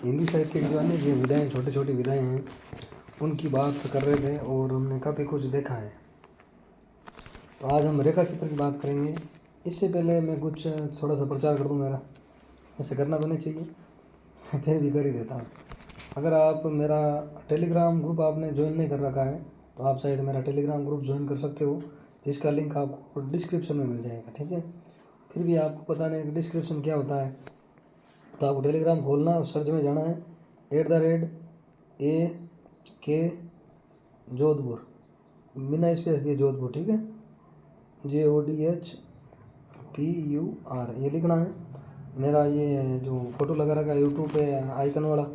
हिंदी साहित्य की जो अन्य जो विधाएँ छोटी छोटी विधाएँ हैं उनकी बात कर रहे थे और हमने काफ़ी कुछ देखा है। तो आज हम रेखा चित्र की बात करेंगे। इससे पहले मैं कुछ थोड़ा सा प्रचार कर दूं मेरा, ऐसे करना तो नहीं चाहिए फिर भी कर ही देता हूँ। अगर आप मेरा टेलीग्राम ग्रुप आपने ज्वाइन नहीं कर रखा है तो आप शायद मेरा टेलीग्राम ग्रुप ज्वाइन कर सकते हो, जिसका लिंक आपको डिस्क्रिप्शन में मिल जाएगा। ठीक है, फिर भी आपको पता नहीं कि डिस्क्रिप्शन क्या होता है तो आपको टेलीग्राम खोलना और सर्च में जाना है @AK जोधपुर, बिना स्पेस दिए जोधपुर। ठीक है, JODHPUR ये लिखना है। मेरा ये जो फ़ोटो लगा रखा है यूट्यूब पे आइकन वाला,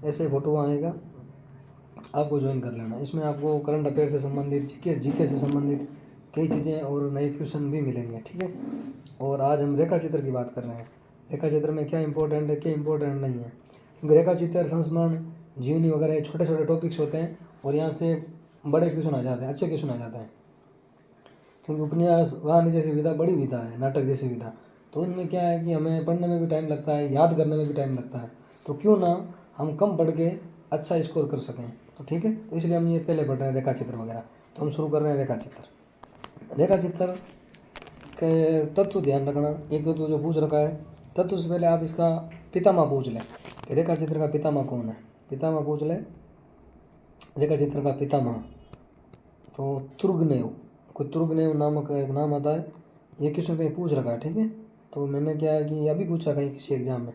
ऐसे फ़ोटो आएगा, आपको ज्वाइन कर लेना। इसमें आपको करंट अफेयर से संबंधित जीके से संबंधित कई चीज़ें और नए क्वेश्चन भी मिलेंगे। ठीक है, और आज हम रेखा चित्र की बात कर रहे हैं। रेखा चित्र में क्या इंपॉर्टेंट है, क्या इंपॉर्टेंट नहीं है, क्योंकि रेखा चित्र, संस्मरण, जीवनी वगैरह छोटे छोटे टॉपिक्स होते हैं और यहाँ से बड़े क्वेश्चन आ जाते हैं, अच्छे क्वेश्चन आ जाते हैं। क्योंकि उपन्यास, कहानी जैसी विधा बड़ी विधा है, नाटक जैसी विधा, तो उनमें क्या है कि हमें पढ़ने में भी टाइम लगता है, याद करने में भी टाइम लगता है। तो क्यों ना हम कम पढ़ के अच्छा स्कोर कर सकें। तो ठीक है, तो इसलिए हम ये पहले पढ़ रहे हैं रेखा चित्र वगैरह। तो हम शुरू कर रहे हैं रेखा चित्र। रेखा चित्र के तत्व ध्यान रखना। एक तत्व जो पूछ रखा है, तत्व से पहले आप इसका पितामह पूछ लें कि रेखा चित्र का पितामह कौन है। पितामह पूछ लें रेखा चित्र का पितामह, तो तुर्गनेव, कोई तुर्गनेव नामक एक नाम आता है। ये किसी ने कहीं पूछ रखा है। ठीक है, तो मैंने क्या है कि अभी पूछा कहीं किसी एग्ज़ाम में,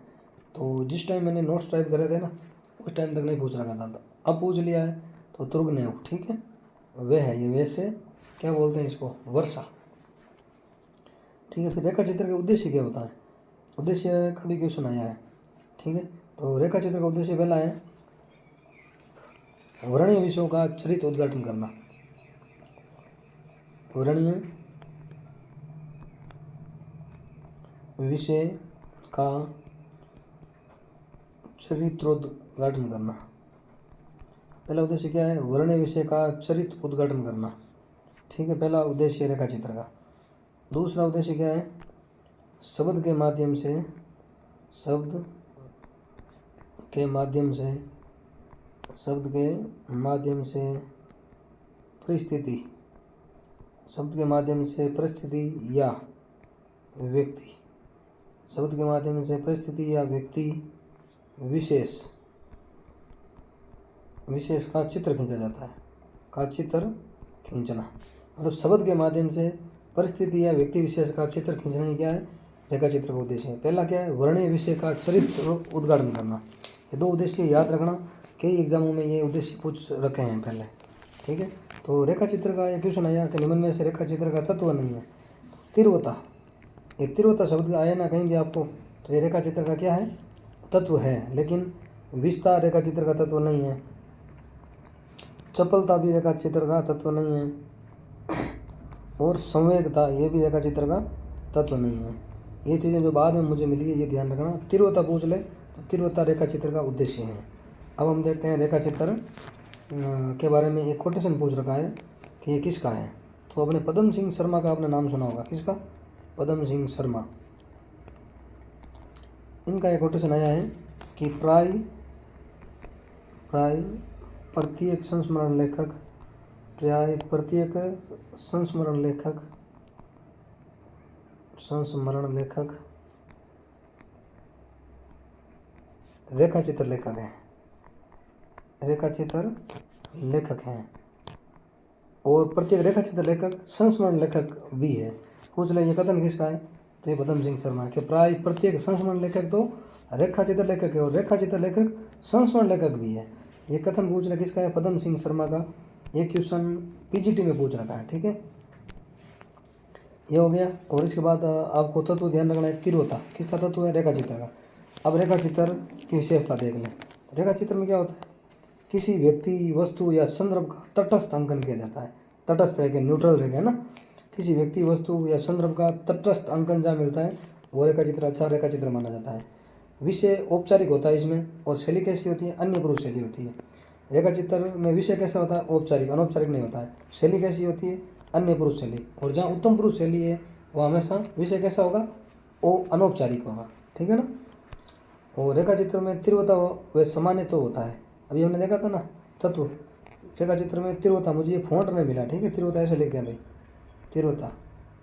तो जिस टाइम मैंने नोट्स टाइप करे थे ना उस टाइम तक नहीं पूछ रखा था, तो अब पूछ लिया है। तो तुर्गनेव, ठीक है, वह है ये। वैसे क्या बोलते हैं इसको, वर्षा। ठीक है, फिर रेखा चित्र के उद्देश्य क्या होता है, उद्देश्य का भी क्वेश्चन आया है। ठीक है, तो रेखा चित्र का उद्देश्य पहला है वर्णीय विषयों का चरित्र उद्घाटन करना। वर्णीय विषय का चरित्रोद्घाटन करना। पहला उद्देश्य क्या है, वर्णीय विषय का चरित्र उद्घाटन करना। ठीक है, पहला उद्देश्य रेखा चित्र का। दूसरा उद्देश्य क्या है, शब्द के माध्यम से, शब्द के माध्यम से, शब्द के माध्यम से परिस्थिति, शब्द के माध्यम से परिस्थिति या व्यक्ति, शब्द के माध्यम से परिस्थिति या व्यक्ति विशेष, विशेष का चित्र खींचा जाता है। का चित्र खींचना मतलब शब्द के माध्यम से परिस्थिति या व्यक्ति विशेष का चित्र खींचना ही क्या है, रेखा चित्र का उद्देश्य है। पहला क्या है, वर्णीय विषय का चरित्र उद्घाटन करना। ये दो उद्देश्य याद रखना, कई एग्जामों में ये उद्देश्य पूछ रखे हैं पहले। ठीक है, तो रेखा चित्र का एक क्वेश्चन आया कि निम्न में से रेखा चित्र का तत्व नहीं है। तो तीव्रता, ये तीव्रता शब्द आया ना कहीं भी आपको, तो ये रेखा चित्र का क्या है, तत्व है। लेकिन विस्तार रेखा चित्र का तत्व नहीं है। चपलता भी रेखा चित्र का तत्व नहीं है। और संवेगता, ये भी रेखा चित्र का तत्व नहीं है। ये चीज़ें जो बाद में मुझे मिली है ये ध्यान रखना। तीव्रता पूछ ले तो तीव्रता रेखा चित्र का उद्देश्य है। अब हम देखते हैं रेखा चित्र के बारे में एक कोटेशन पूछ रखा है कि ये किसका है। तो अपने पद्म सिंह शर्मा का आपने नाम सुना होगा, किसका, पद्म सिंह शर्मा। इनका एक कोटेशन आया है कि प्राय प्रत्येक संस्मरण लेखक, प्राय प्रत्येक संस्मरण लेखक रेखा चित्र लेखक हैं, रेखा चित्र लेखक हैं। और प्रत्येक रेखा चित्र लेखक संस्मरण लेखक भी है। पूछ ले ये कथन किसका है, तो ये पद्म सिंह शर्मा के प्राय प्रत्येक संस्मरण लेखक तो रेखा चित्र लेखक है और रेखा चित्र लेखक संस्मरण लेखक भी है। ये कथन पूछ ले किसका है, पद्म सिंह शर्मा का। एक क्वेश्चन पीजीटी में पूछ रखा है। ठीक है, ये हो गया। और इसके बाद आपको तत्व ध्यान रखना है, तीव्रता किसका तत्व है, रेखा चित्र का। अब रेखा चित्र की विशेषता देख लें। तो रेखा चित्र में क्या होता है, किसी व्यक्ति, वस्तु या संदर्भ का तटस्थ अंकन किया जाता है। तटस्थ रह के, न्यूट्रल रह के ना, किसी व्यक्ति, वस्तु या संदर्भ का तटस्थ अंकन जहाँ मिलता है वो रेखा चित्र अच्छा रेखा चित्र माना जाता है। विषय औपचारिक होता है इसमें, और शैली कैसी होती है, अन्य पुरुष शैली होती है। रेखा चित्र में विषय कैसा होता है, औपचारिक, अनौपचारिक नहीं होता है। शैली कैसी होती है, अन्य पुरुष शैली। और जहाँ उत्तम पुरुष शैली है वह हमेशा विषय कैसा होगा, वो अनौपचारिक होगा। ठीक है ना। और रेखा चित्र में तीव्रता व सामान्य तो होता है, अभी हमने देखा था ना तत्व। रेखा चित्र में तीव्रता, मुझे ये फ़ॉन्ट नहीं मिला, ठीक है, तीव्रता ऐसे लिखते हैं भाई, तीव्रता,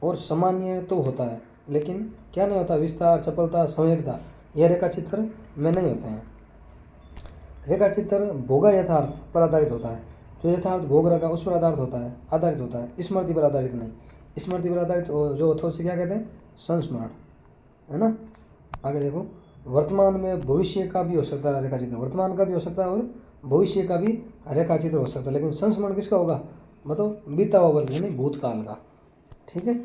और सामान्य तो होता है, लेकिन क्या नहीं होता, विस्तार, चपलता, संवेगता, यह रेखा चित्र में नहीं होते हैं। रेखा चित्र भोगा यथार्थ पर आधारित होता है, जो यथार्थ भोग रखा उस पर आधारित होता है, स्मृति पर आधारित नहीं। स्मृति पर आधारित जो होता है उसे क्या कहते हैं, संस्मरण, है ना। आगे देखो, वर्तमान में भविष्य का भी हो सकता है रेखा चित्र, वर्तमान का भी हो सकता है और भविष्य का भी रेखा चित्र हो सकता है, लेकिन संस्मरण किसका होगा, मतलब बीता हुआ वर्ग यानी भूतकाल का, ठीक है।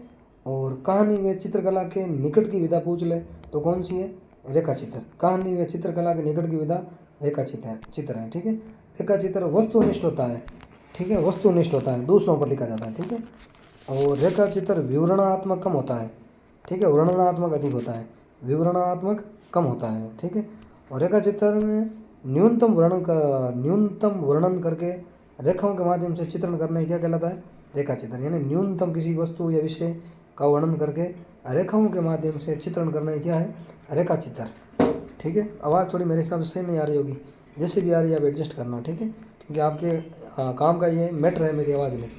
और कहानी व चित्रकला के निकट की विधा पूछ ले तो कौन सी है, रेखा चित्र। कहानी व चित्रकला के निकट की विधा रेखा चित्र है, ठीक है। रेखा चित्र वस्तुनिष्ठ होता है, ठीक है, वस्तुनिष्ठ होता है, दूसरों पर लिखा जाता है, ठीक है। और रेखा चित्र विवरणात्मक कम होता है, ठीक है, वर्णनात्मक अधिक होता है, विवरणात्मक कम होता है, ठीक है। और रेखा चित्र में न्यूनतम वर्णन करके रेखाओं के माध्यम से चित्रण करना क्या कहलाता है, रेखा चित्र। यानी न्यूनतम किसी वस्तु या विषय का वर्णन करके रेखाओं के माध्यम से चित्रण करना क्या है, रेखा चित्र, ठीक है। आवाज़ थोड़ी मेरे हिसाब से नहीं आ रही होगी, जैसे भी आ रही है आप एडजस्ट करना, ठीक है, क्योंकि आपके काम का ये मैटर है, मेरी आवाज़ में।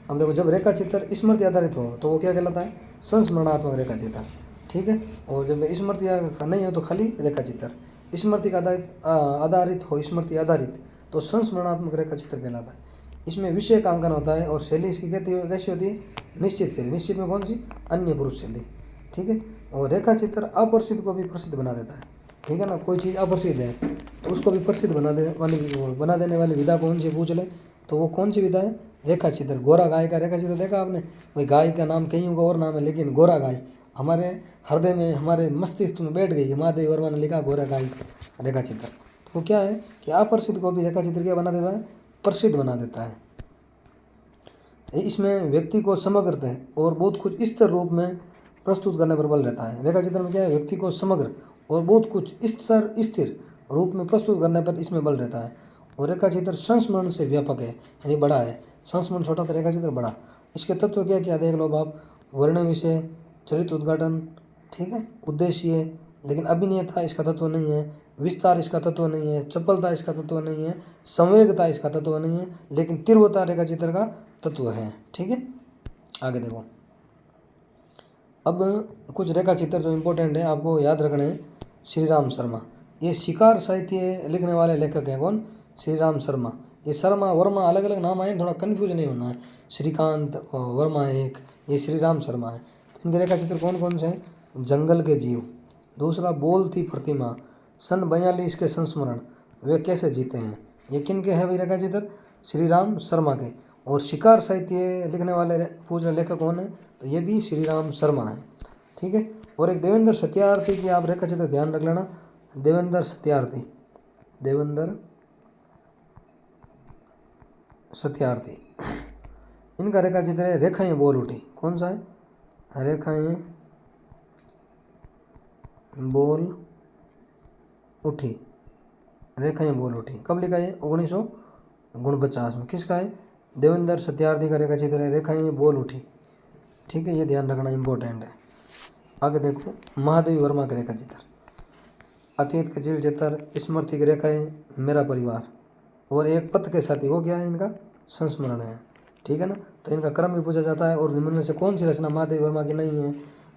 अब देखो, जब रेखा चित्र स्मृति आधारित हो तो वो क्या कहलाता है, संस्मरणात्मक रेखा चित्र, ठीक है। और जब स्मृति का नहीं हो तो खाली रेखा चित्र। स्मृति का आधारित हो, स्मृति आधारित, तो संस्मरणात्मक रेखा चित्र कहलाता है। इसमें विषय का अंकन होता है और शैली इसकी कैसी होती है, निश्चित शैली। निश्चित में कौन सी, अन्य पुरुष शैली, ठीक है। और रेखा चित्र अप्रसिद्ध को भी प्रसिद्ध बना देता है, ठीक है ना। कोई चीज़ अप्रसिद्ध है तो उसको भी प्रसिद्ध बना देने वाली विधा कौन सी पूछ ले तो वो कौन सी विधा है, रेखा चित्र। गोरा गाय का रेखा चित्र देखा आपने, भाई गाय का नाम कईयों का और नाम है, लेकिन गोरा गाय हमारे हृदय में, हमारे मस्तिष्क में बैठ गई है। महादेव वर्मा ने लिखा गोरा गाय रेखा चित्र। तो क्या है कि अप्रसिद्ध को भी रेखा चित्र क्या बना देता है, प्रसिद्ध बना देता है। इसमें व्यक्ति को समग्र और बहुत कुछ स्थिर रूप में प्रस्तुत करने पर बल रहता है। रेखा चित्र में क्या है, व्यक्ति को समग्र और बहुत कुछ स्थिर रूप में प्रस्तुत करने पर इसमें बल रहता है। और रेखा चित्र संस्मरण से व्यापक है, यानी बड़ा है। संस्मरण छोटा तो रेखा चित्र बड़ा। इसके तत्व क्या क्या देख लो आप, वर्ण विषय, चरित्र उद्घाटन, ठीक है, उद्देश्य, लेकिन अभिनेता इसका तत्व नहीं है, विस्तार इसका तत्व नहीं है, चपलता इसका तत्व नहीं है, संवेगता इसका तत्व नहीं है, लेकिन तीव्रता रेखा चित्र का तत्व है, ठीक है। आगे देखो, अब कुछ रेखा चित्र जो इम्पोर्टेंट है आपको याद रखने हैं। श्री राम शर्मा, ये शिकार साहित्य लिखने वाले लेखक हैं। कौन, श्री राम शर्मा। ये शर्मा वर्मा अलग अलग नाम आए, थोड़ा कन्फ्यूज नहीं होना है। श्रीकांत वर्मा एक, ये श्री राम शर्मा है। तो इनके रेखा चित्र कौन कौन से हैं, जंगल के जीव, दूसरा बोलती प्रतिमा, सन 42 के संस्मरण, वे कैसे जीते हैं। ये किन के हैं भाई रेखा चित्र, श्री राम शर्मा के। और शिकार साहित्य लिखने वाले पूछ रहे लेखक कौन है, तो ये भी श्री राम शर्मा है, ठीक है। और एक देवेंद्र सत्यार्थी की आप रेखा चित्र ध्यान रख लेना, देवेंद्र सत्यार्थी, इनका रेखा चित्र है रेखाएं बोल उठी। कौन सा है, रेखाएं बोल उठी, रेखाएं बोल उठी। कब लिखा है, 1949 में। किसका है, देवेंद्र सत्यार्थी का रेखा चित्र है रेखाएं बोल उठी, ठीक है, ये ध्यान रखना इंपॉर्टेंट है। आगे देखो, महादेव वर्मा का रेखा चित्र, अतीत के चिल चित्र, स्मृति की रेखाएं, मेरा परिवार, और एक पथ के साथी, वो क्या है, इनका संस्मरण है, ठीक है ना। तो इनका क्रम भी पूछा जाता है, और निम्न में से कौन सी रचना महादेव वर्मा की नहीं है,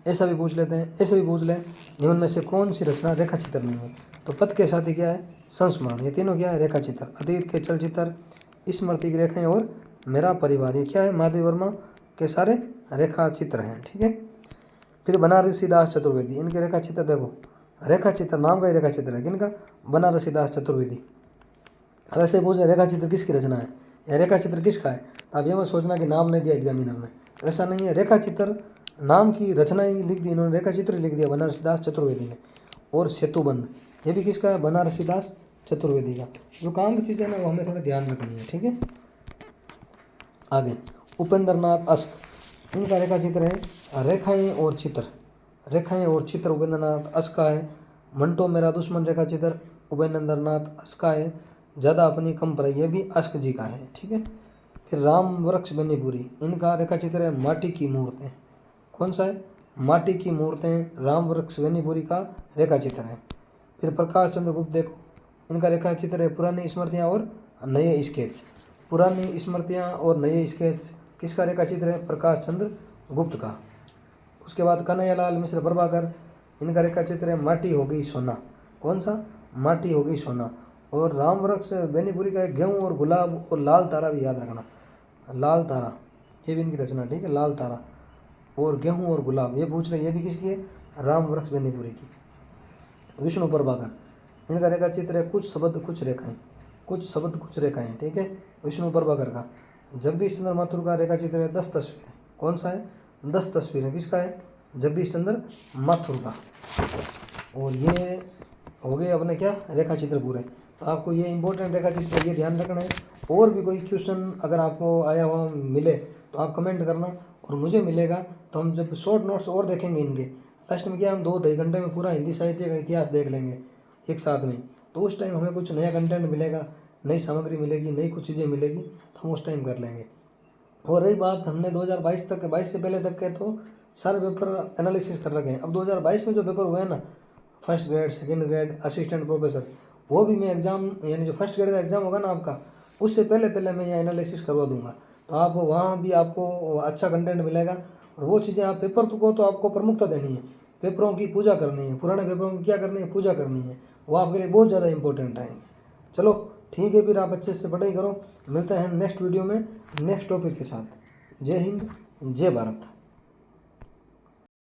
ऐसा भी पूछ लेते हैं। ऐसे भी पूछ लें, निम्न में से कौन सी रचना रेखा चित्र नहीं है, तो पथ के साथी क्या है, संस्मरण। ये तीनों क्या है, रेखा चित्र। अतीत के चलचित्र, स्मृति की रेखाएं और मेरा परिवार, ये क्या है, महादेव वर्मा के सारे रेखा चित्र हैं, ठीक है। फिर बनारसी दास चतुर्वेदी, इनके रेखा चित्र देखो, रेखा चित्र नाम का ही रेखा चित्र है, किनका, बनारसी दास चतुर्वेदी। अब ऐसे पूछ रहे रेखा चित्र किसकी रचना है या रेखा चित्र किसका है, तो आप ये मत सोचना कि नाम नहीं दिया एग्जामिनर ने, तो ऐसा नहीं है। रेखा चित्र नाम की रचना ही लिख दी इन्होंने, रेखा चित्र लिख दिया बनारसी दास चतुर्वेदी ने। और सेतुबंध, ये भी किसका है, बनारसी दास चतुर्वेदी का। जो काम की चीज़ें ना वो हमें थोड़ा ध्यान रखनी है, ठीक है। आगे, उपेंद्र नाथ अश्क, इनका रेखा चित्र है रेखाएं और चित्र, उपेंद्र नाथ अश्क का है। मंटो मेरा दुश्मन रेखा चित्र उपेंद्र नाथ अश्क का है। ज़्यादा अपनी कम पर, यह भी अश्क जी का है, ठीक है। फिर राम वृक्ष बेनीपुरी, इनका रेखा चित्र है माटी की मूर्तें। कौन सा है, माटी की मूर्तें, राम वृक्ष बेनीपुरी का रेखा चित्र है। फिर प्रकाश चंद्र गुप्त देखो, इनका रेखा चित्र है पुरानी स्मृतियाँ और नए स्केच। पुरानी स्मृतियाँ और नए स्केच किसका रेखा चित्र है? प्रकाश चंद्र गुप्त का। उसके बाद कन्हैयालाल मिश्र प्रभाकर, इनका रेखा चित्र है माटी हो गई सोना। कौन सा? माटी हो गई सोना। और राम वृक्ष बेनीपुरी का गेहूँ और गुलाब और लाल तारा भी याद रखना, लाल तारा ये भी इनकी रचना, ठीक है, लाल तारा और गेहूँ और गुलाब ये पूछ रहे, ये भी किसकी है? राम वृक्ष बेनीपुरी की। विष्णु प्रभाकर, इनका रेखा चित्र है कुछ शब्द कुछ रेखाएं, कुछ शब्द कुछ रेखाएं, ठीक है, विष्णु प्रभाकर का। जगदीश चंद्र माथुर का रेखा चित्र है 10 तस्वीरें। कौन सा है? 10 तस्वीरें किसका है? जगदीश चंद्र माथुर का। और ये हो गए अपने क्या रेखा चित्र पूरे। तो आपको ये इंपॉर्टेंट रेखा चित्र ये ध्यान रखना है। और भी कोई क्वेश्चन अगर आपको आया हुआ मिले तो आप कमेंट करना, और मुझे मिलेगा तो हम जब शॉर्ट नोट्स और देखेंगे इनके लास्ट में क्या हम 2-2.5 घंटे में पूरा हिंदी साहित्य का इतिहास देख लेंगे एक साथ में। तो उस टाइम हमें कुछ नया कंटेंट मिलेगा, नई सामग्री मिलेगी, नई कुछ चीज़ें मिलेगी, तो हम उस टाइम कर लेंगे। और रही बात हमने 2022 तक, 22 से पहले तक के तो सारे पेपर एनालिसिस कर रखे हैं। अब 2022 में जो पेपर हुए हैं ना, first grade, second grade, assistant professor, वो भी मैं एग्ज़ाम यानी जो फर्स्ट ग्रेड का एग्ज़ाम होगा ना आपका, उससे पहले मैं ये एनालिसिस करवा दूंगा। तो आप वहाँ भी आपको अच्छा कंटेंट मिलेगा। और वो चीज़ें आप पेपर को तो आपको प्रमुखता देनी है, पेपरों की पूजा करनी है, पुराने पेपरों की क्या करनी है? पूजा करनी है। वो आपके लिए बहुत ज़्यादा इंपॉर्टेंट रहेंगे। चलो ठीक है, फिर आप अच्छे से पढ़ाई करो। मिलते हैं नेक्स्ट वीडियो में नेक्स्ट टॉपिक के साथ। जय हिंद, जय भारत।